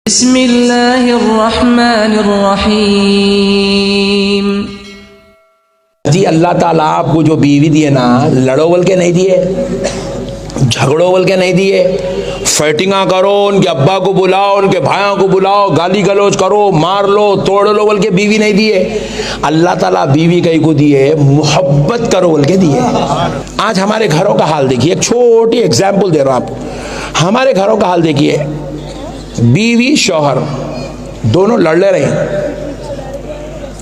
बिस्मिल्लाहिर्रहमानिर्रहीम। जी अल्लाह ताला आपको जो बीवी दिए ना, लड़ो बोल के नहीं दिए, झगड़ो बोल के नहीं दिए, फाइटिंगा करो, उनके अब्बा को बुलाओ, उनके भाइयों को बुलाओ, गाली गलौज करो, मार लो, तोड़ लो बोल के बीवी नहीं दिए। अल्लाह ताला बीवी कई को दिए, मोहब्बत करो बोल के दिए। आज हमारे घरों का हाल देखिए, एक छोटी एग्जाम्पल दे रहा हूं आपको। हमारे घरों का हाल देखिए, बीवी शौहर दोनों लड़ रहे हैं,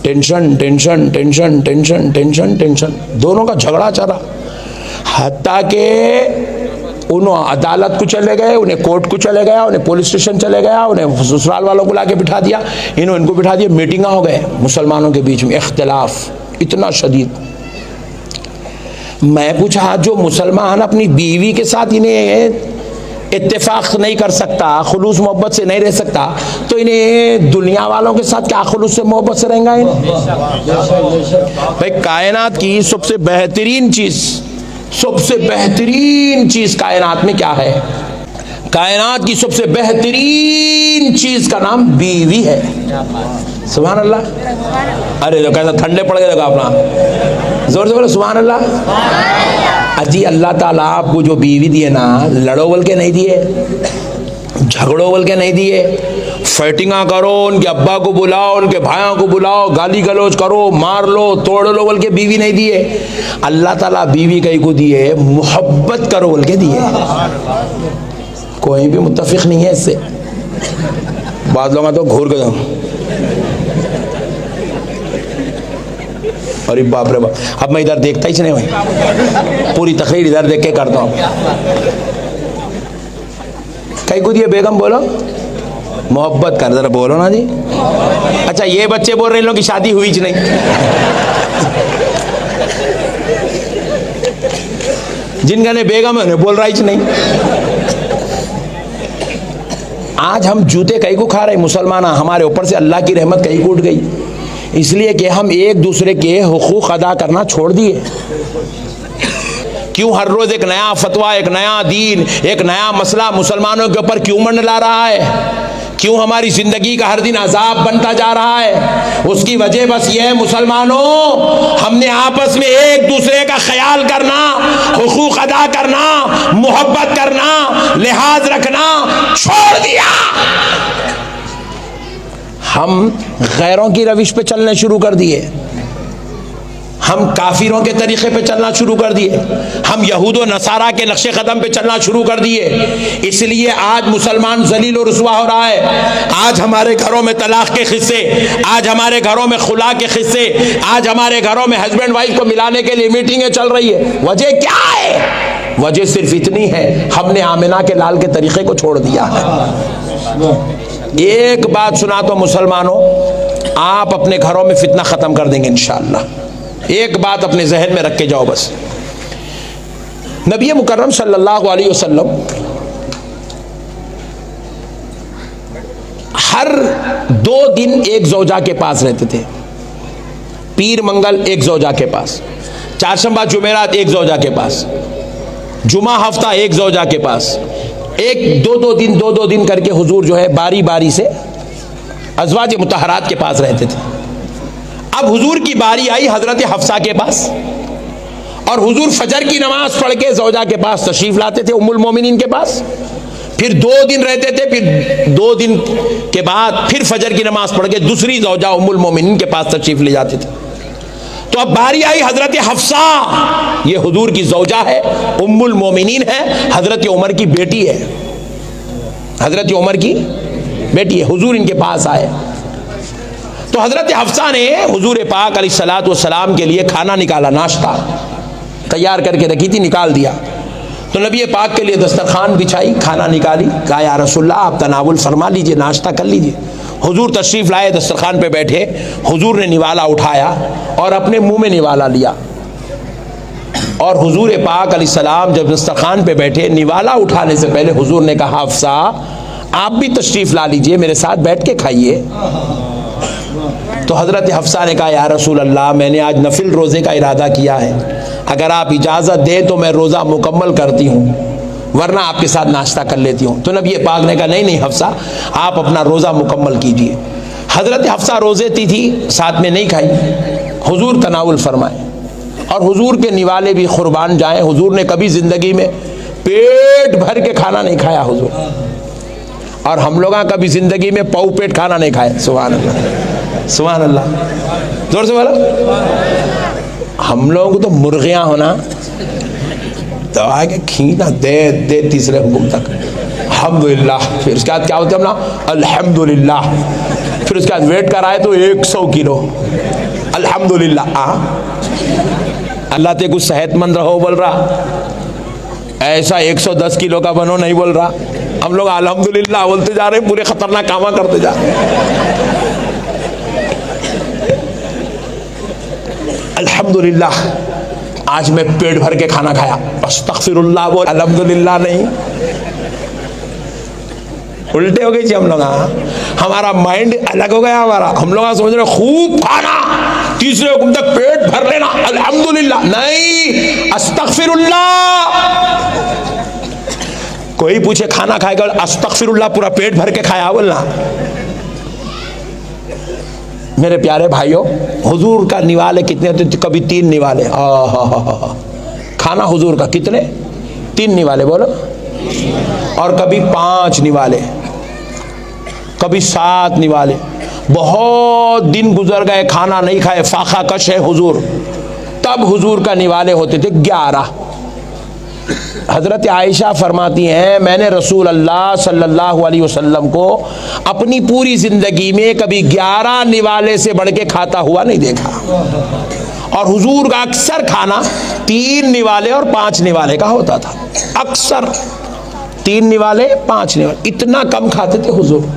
tension tension tension tension tension tension, दोनों का झगड़ा चल रहा। हत्ता के उन्होंने अदालत को चले गए, उन्हें कोर्ट को चले गया, उन्हें पुलिस स्टेशन चले गया, उन्हें ससुराल वालों को लाके बिठा दिया, इनको बिठा दिया, मीटिंगा हो गए मुसलमानों के बीच में, इख्तिलाफ इतना शदीद। मैं पूछा, जो मुसलमान अपनी बीवी के साथ इन्हें इत्तेफाक नहीं कर सकता, खुलूस मोहब्बत से नहीं रह सकता, तो इन्हें दुनिया वालों के साथ क्या खुलूस से मोहब्बत से रहेंगे? भाई कायनात की सबसे बेहतरीन चीज कायनात में क्या है? कायनात की सबसे बेहतरीन चीज का नाम बीवी है। सुभान अल्लाह। अरे जो कैसा ठंडे पड़ गए अपना, जोर से बोलो सुभान अल्लाह। अजी अल्लाह ताला आपको जो बीवी दिए ना, लड़ो बोल के नहीं दिए, झगड़ो बोल के नहीं दिए, फाइटिंगा करो, उनके अब्बा को बुलाओ, उनके भाइयों को बुलाओ, गाली गलौज करो, मार लो, तोड़ लो बोल के बीवी नहीं दिए। अल्लाह ताला बीवी कई को दिए, मोहब्बत करो बोल के दिए। कोई भी मुत्तफिक नहीं है इससे। बाद लोग तो घूर के अरे बाप रे बाप, अब मैं इधर देखता ही नहीं, भाई पूरी तकरीर इधर देख के करता हूँ। कई को दिए बेगम, बोलो मोहब्बत कर, जरा बोलो ना जी। अच्छा ये बच्चे बोल रहे हैं, इन लोगों की शादी हुई ज नहीं। जिनका ने बेगम है उन्हें बोल रहा ही नहीं। आज हम जूते कई को खा रहे मुसलमान, हमारे ऊपर से अल्लाह की रहमत कई को उठ गई, इसलिए कि हम एक दूसरे के हुकूक अदा करना छोड़ दिए। क्यों हर रोज एक नया फतवा, एक नया दीन, एक नया मसला मुसलमानों के ऊपर क्यों मंडला रहा है? क्यों हमारी जिंदगी का हर दिन अजाब बनता जा रहा है? उसकी वजह बस यह है मुसलमानों, हमने आपस में एक दूसरे का ख्याल करना, हुकूक अदा करना, मोहब्बत करना, लिहाज रखना छोड़ दिया। हम गैरों की रविश पे चलने शुरू कर दिए, हम काफिरों के तरीके पे चलना शुरू कर दिए, हम यहूद व नसारा के नक्शे कदम पे चलना शुरू कर दिए। इसलिए आज मुसलमान जलील और रुसवा हो रहा है। आज हमारे घरों में तलाक के किस्से, आज हमारे घरों में खुला के किस्से, आज हमारे घरों में हस्बैंड वाइफ को मिलाने के लिए मीटिंगें चल रही है। वजह क्या है? वजह सिर्फ इतनी है, हमने आमिना के लाल के तरीके को छोड़ दिया है। एक बात सुना तो मुसलमानों, आप अपने घरों में फितना खत्म कर देंगे इंशाअल्लाह। एक बात अपने जहन में रख के जाओ बस। नबी मुकर्रम सल्लल्लाहु अलैहि वसल्लम हर 2 दिन एक ज़ौजा के पास रहते थे। पीर मंगल एक ज़ौजा के पास, चारशंबा जुमेरात एक ज़ौजा के पास, जुमा हफ्ता एक ज़ौजा के पास, एक 2 दिन करके हुजूर जो है बारी बारी से अज़वाज मुतहरात के पास रहते थे। अब हुजूर की बारी आई हजरत हफ्सा के पास, और हुजूर फजर की नमाज पढ़ के ज़ौजा के पास तशरीफ लाते थे, उम्मुल मोमिनीन के पास। फिर 2 दिन रहते थे, फिर 2 दिन के बाद फिर फजर की नमाज पढ़ के दूसरी ज़ौजा उम्मुल मोमिनीन के पास तशरीफ ले जाते थे। तो अब बारी आई हजरत हफ्सा, ये हुजूर की ज़ौजा है, उम्मुल मोमिनीन है, हजरत उमर की बेटी है, हजरत उमर की बेटी है। हुजूर इनके पास आए तो हजरत हफ्सा ने हुजूर पाक अलैहिस्सलातु वस्सलाम के लिए खाना निकाला, नाश्ता तैयार करके रखी थी, निकाल दिया। तो नबी पाक के लिए दस्तरखान बिछाई, खाना निकाली, कहा या रसूलल्लाह आप तनावुल फरमा लीजिए, नाश्ता कर लीजिए। हुजूर तशरीफ लाए, दस्तरखान पे बैठे, हुजूर ने निवाला उठाया और अपने मुंह में निवाला लिया। और हुजूर पाक अलैहिस्सलाम जब दस्तरखान पे बैठे, निवाला उठाने से पहले हुजूर ने कहा हफ्सा आप भी तशरीफ ला लीजिए, मेरे साथ बैठ के खाइए। तो हजरत हफ्सा ने कहा या रसूल अल्लाह मैंने आज नफिल रोज़े का इरादा किया है, अगर आप इजाज़त दें तो मैं रोज़ा मुकम्मल करती हूँ। वरना आपके साथ नाश्ता कर लेती हूँ। तो नबी पाक ने कहा नहीं नहीं हफ्सा, आप अपना रोज़ा मुकम्मल कीजिए। हज़रत हफ्सा रोज़े थी, साथ में नहीं खाई, हुजूर तनावुल फरमाए और हुजूर के निवाले भी कुर्बान जाएं, हुजूर ने कभी ज़िंदगी में पेट भर के खाना नहीं खाया हुजूर, और हम लोग कभी ज़िंदगी में पाव पेट खाना नहीं खाए। सुभान अल्लाह, सुभान अल्लाह, जोर से बोलो। हम लोगों को तो मुर्गियाँ होना तो आगे खींचना दे दे तीसरे हुक्म तक, अल्हम्दुलिल्लाह। फिर उसके बाद क्या होता है अपना अल्हम्दुलिल्लाह। फिर उसके बाद वेट कराए तो 100 किलो, अल्हम्दुलिल्लाह। अल्लाह ते कुछ सेहतमंद रहो बोल रहा, ऐसा 110 किलो का बनो नहीं बोल रहा। हम लोग अल्हम्दुलिल्लाह बोलते जा रहे हैं, पूरे खतरनाक कामा करते जा रहे हैं। अल्हम्दुलिल्लाह आज मैं पेट भर के खाना खाया, अस्तगफिरुल्लाह बोल, अल्हम्दुलिल्लाह नहीं। उल्टे हो गई जी हम लोग, हमारा माइंड अलग हो गया हमारा। हम लोग समझ रहे खूब खाना, तीसरे हुक्म तक पेट भर लेना, अल्हम्दुलिल्लाह नहीं, अस्तगफिरुल्लाह। कोई पूछे खाना खाएगा, अस्तगफिरुल्लाह पूरा पेट भर के खाया बोलना। मेरे प्यारे भाइयों, हुजूर का निवाले कितने होते थे? कभी 3 निवाले, खाना हुजूर का कितने? 3 निवाले बोलो, और कभी 5 निवाले, कभी 7 निवाले। बहुत दिन गुजर गए, खाना नहीं खाए, फाका कश है हुजूर, तब हुजूर का निवाले होते थे 11। हज़रत आयशा फरमाती हैं मैंने रसूल अल्लाह सल्लल्लाहु अलैहि वसल्लम को अपनी पूरी ज़िंदगी में कभी 11 निवाले से बढ़ के खाता हुआ नहीं देखा, और हुजूर का अक्सर खाना 3 निवाले और 5 निवाले का होता था। अक्सर 3 निवाले 5 निवाले, इतना कम खाते थे हुजूर।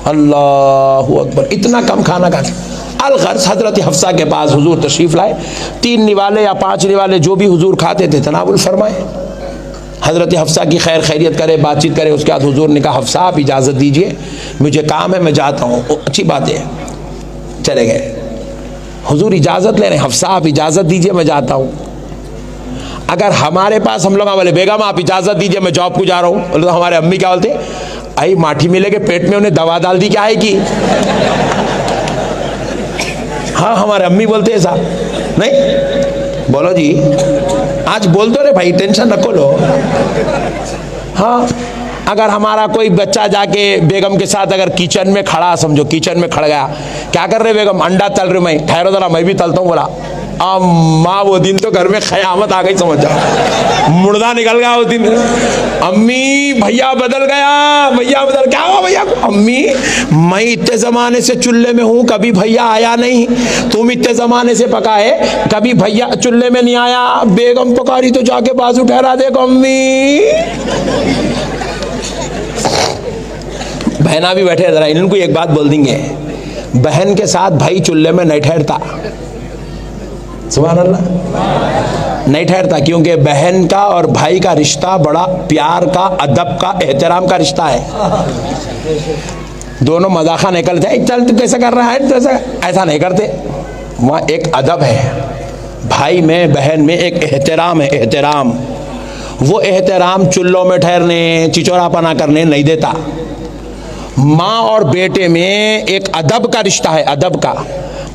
अल्लाहु अकबर, इतना कम खाना खाते। अलगर्ज हज़रत हफ्सा के पास हुजूर तशरीफ़ लाए, 3 निवाले या 5 निवाले जो भी हुजूर खाते थे तनावुल फरमाए। हज़रत हफ्सा की खैर खैरियत करे, बातचीत करे। उसके बाद हुजूर ने कहा हफ्सा आप इजाज़त दीजिए, मुझे काम है, मैं जाता हूँ। अच्छी बात है, चले गए। हुजूर इजाज़त ले रहे हैं, हफ्सा आप इजाज़त दीजिए, मैं जाता हूँ। अगर हमारे पास हम लोग बोले बेगम आप इजाज़त दीजिए, मैं जॉब को जा रहा हूँ, तो हमारे अम्मी क्या बोलते, आई माठी मिले के पेट में उन्हें दवा डाल दी क्या है कि? हाँ हमारे अम्मी बोलते ऐसा नहीं? बोलो जी, आज बोल दो रे भाई, टेंशन रखो लो। हाँ, अगर हमारा कोई बच्चा जाके बेगम के साथ अगर किचन में खड़ा, समझो किचन में खड़ गया, क्या कर रहे बेगम? अंडा तल रहे, मैं ठहरो जरा मैं भी तलता हूँ। बोला अम्मा वो दिन तो घर में क़यामत आ गई, समझ जाओ, मुर्दा निकल गया उस दिन। अम्मी भैया बदल गया, भैया बदल, क्या हुआ भैया? अम्मी मैं इतने ज़माने से चूल्हे में हूँ, कभी भैया आया नहीं। तुम इतने ज़माने से पकाए, कभी भैया चूल्हे में नहीं आया। बेगम पकारी तो जाके बाजू ठहरा देखो अम्मी। बहना भी बैठे, जरा इनको एक बात बोल देंगे, बहन के साथ भाई चूल्हे में नहीं ठहरता। सुभान अल्लाह, नहीं ठहरता, क्योंकि बहन का और भाई का रिश्ता बड़ा प्यार का, अदब का, एहतराम का रिश्ता है। दोनों मजाका निकलते हैं, चल तू कैसा कर रहा है, तो ऐसा नहीं करते। वहाँ एक अदब है, भाई में बहन में एक एहतराम है, एहतराम। वो एहतराम चुल्लों में ठहरने, चिचोरापना करने नहीं देता। माँ और बेटे में एक अदब का रिश्ता है, अदब का।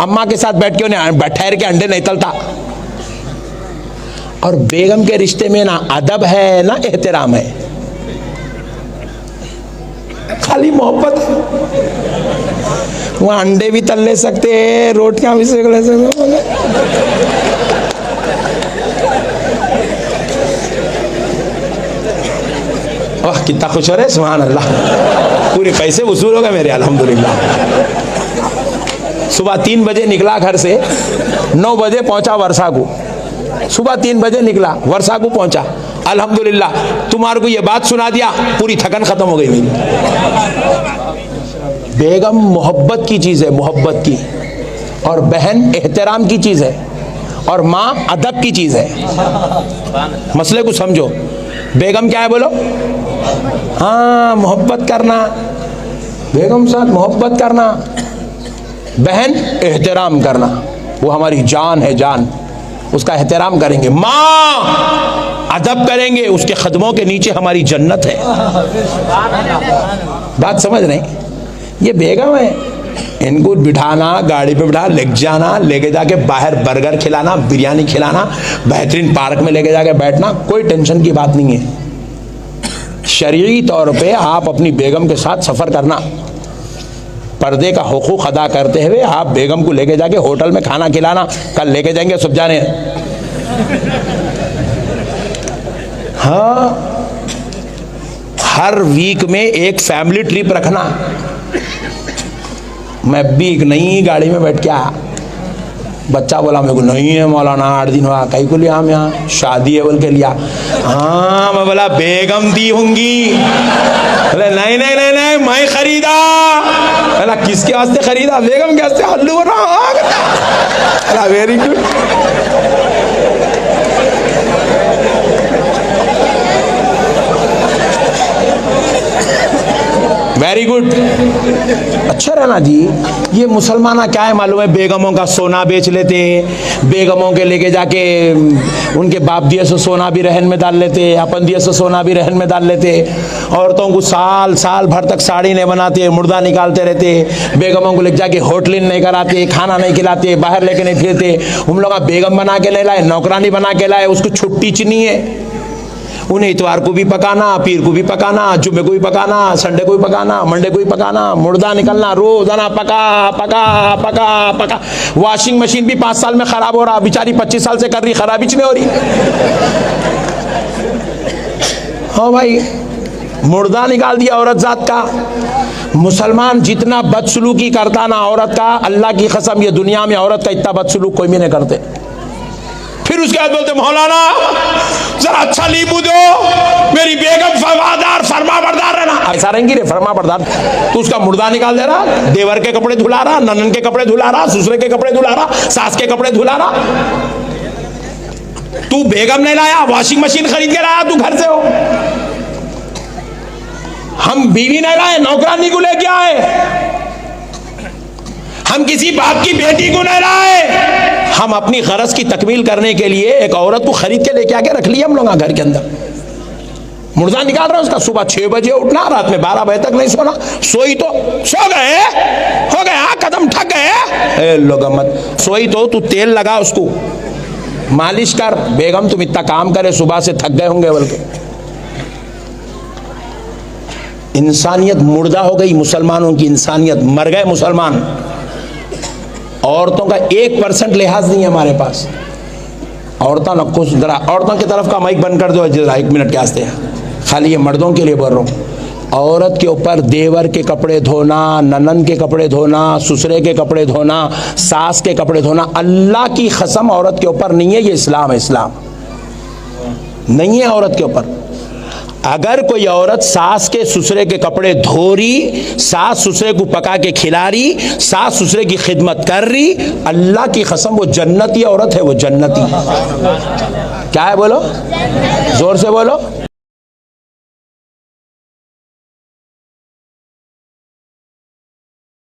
अम्मा के साथ बैठ के उन्हें ठहर के अंडे नहीं तलता, और बेगम के रिश्ते में ना अदब है ना एहतराम है, खाली मोहब्बत है। वहाँ अंडे भी तल ले सकते हैं, रोटियां भी सेक ले सकते। वाह कितना खुश हो रहे, सुभान अल्लाह, पूरे पैसे वसूल हो गए मेरे, अल्हम्दुलिल्लाह। सुबह 3 बजे निकला घर से, 9 बजे पहुंचा वर्षा को। सुबह 3 बजे निकला, वर्षा को पहुंचा, अल्हम्दुलिल्लाह। तुम्हारे को ये बात सुना दिया, पूरी थकन खत्म हो गई मेरी। बेगम मोहब्बत की चीज़ है, मोहब्बत की, और बहन एहतराम की चीज़ है, और माँ अदब की चीज़ है। मसले को समझो, बेगम क्या है बोलो? हाँ मोहब्बत करना, बेगम साथ मोहब्बत करना, बहन एहतराम करना, वो हमारी जान है, जान। उसका एहतराम करेंगे, माँ अदब करेंगे, उसके कदमों के नीचे हमारी जन्नत है। बात समझ रहे हैं? ये बेगम है, इनको बिठाना, गाड़ी पे बिठा ले जाना, लेके जाके बाहर बर्गर खिलाना, बिरयानी खिलाना, बेहतरीन पार्क में लेके जाके बैठना, कोई टेंशन की बात नहीं है। शरई तौर पे आप अपनी बेगम के साथ सफ़र करना, पर्दे का हुकूक अदा करते हुए आप बेगम को लेके जाके होटल में खाना खिलाना, कल लेके जाएंगे सब जाने। हाँ, हर वीक में एक फैमिली ट्रिप रखना। मैं भी एक नई गाड़ी में बैठ के आया, बच्चा बोला मेरे को नहीं है मौलाना, 8 दिन हुआ, कहीं को लिया हम यहाँ, शादी है बोल के लिया। हाँ, मैं बोला बेगम दी होंगी, बोले नहीं नहीं नहीं नहीं मैं खरीदा। बोला किसके वास्ते खरीदा? बेगम के वास्ते। हल्लू बना, वेरी गुड। वेरी गुड, अच्छा रहना जी। ये मुसलमाना क्या है मालूम है, बेगमों का सोना बेच लेते हैं, बेगमों के लेके जाके उनके बाप दिए से सोना भी रहन में डाल लेते, अपन दिए से सोना भी रहन में डाल लेते। औरतों को साल साल भर तक साड़ी नहीं बनाते, मुर्दा निकालते रहते, बेगमों को लेके जाके होटलिन नहीं कराते, खाना नहीं खिलाते, बाहर लेके नहीं फिरते। हम लोग बेगम बना के नहीं लाए, नौकरानी बना के लाए, उसको छुट्टी चुनी है। उन्हें इतवार को भी पकाना, पीर को भी पकाना, जुम्मे को भी पकाना, संडे को भी पकाना, मंडे को भी पकाना, मुर्दा निकलना, रोजाना पका पका पका पका। वॉशिंग मशीन भी 5 साल में खराब हो रहा, बेचारी 25 साल से कर रही, खराबी नहीं हो रही। हाँ भाई, मुर्दा निकाल दिया औरत जात का। मुसलमान जितना बदसलूकी करता ना औरत का, अल्लाह की कसम ये दुनिया में औरत का इतना बदसलूक कोई भी नहीं करते। फिर उसके बाद बोलते मौलाना जरा अच्छा लीबू दो, मेरी बेगम फरमादार फरमा बरदार रहना। ऐसा रहेंगी रे फरमा बरदार? तू उसका मुर्दा निकाल दे रहा, देवर के कपड़े धुला रहा, ननन के कपड़े धुला रहा, ससुरे के कपड़े धुला रहा, सास के कपड़े धुला रहा। तू बेगम नहीं लाया, वॉशिंग मशीन खरीद के लाया, तू घर से हो। हम बीवी नहीं लाए, नौकरानी को लेके आए। हम किसी बाप की बेटी को नहीं लाए, हम अपनी गरज की तकमील करने के लिए एक औरत को खरीद के लेके आके रख लिया हम लोग घर के अंदर। मुर्दा निकाल रहे हैं उसका, सुबह 6 बजे उठना, रात में 12 बजे तक नहीं सोना। सोई तो सो गए, हो गया, कदम ठक गए, लोग मत सोई तो तू तेल लगा, उसको मालिश कर। बेगम तुम इतना काम करे, सुबह से थक गए होंगे बोल के। इंसानियत मुर्दा हो गई, मुसलमानों की इंसानियत मर गए मुसलमान। औरतों का 1% लिहाज नहीं है हमारे पास। औरतों न कुछ, जरा औरतों की तरफ का माइक बंद कर दो जरा 1 मिनट के वास्ते, खाली ये मर्दों के लिए बोल रहा हूँ। औरत के ऊपर देवर के कपड़े धोना, ननन के कपड़े धोना, ससुरे के कपड़े धोना, सास के कपड़े धोना, अल्लाह की कसम औरत के ऊपर नहीं है। ये इस्लाम है, इस्लाम नहीं है औरत के ऊपर। अगर कोई औरत सास के ससुरे के कपड़े धो रही, सास ससुरे को पका के खिला रही, सास ससुरे की खिदमत कर रही, अल्लाह की कसम वो जन्नती औरत है, वो जन्नती। क्या है बोलो, जोर से बोलो।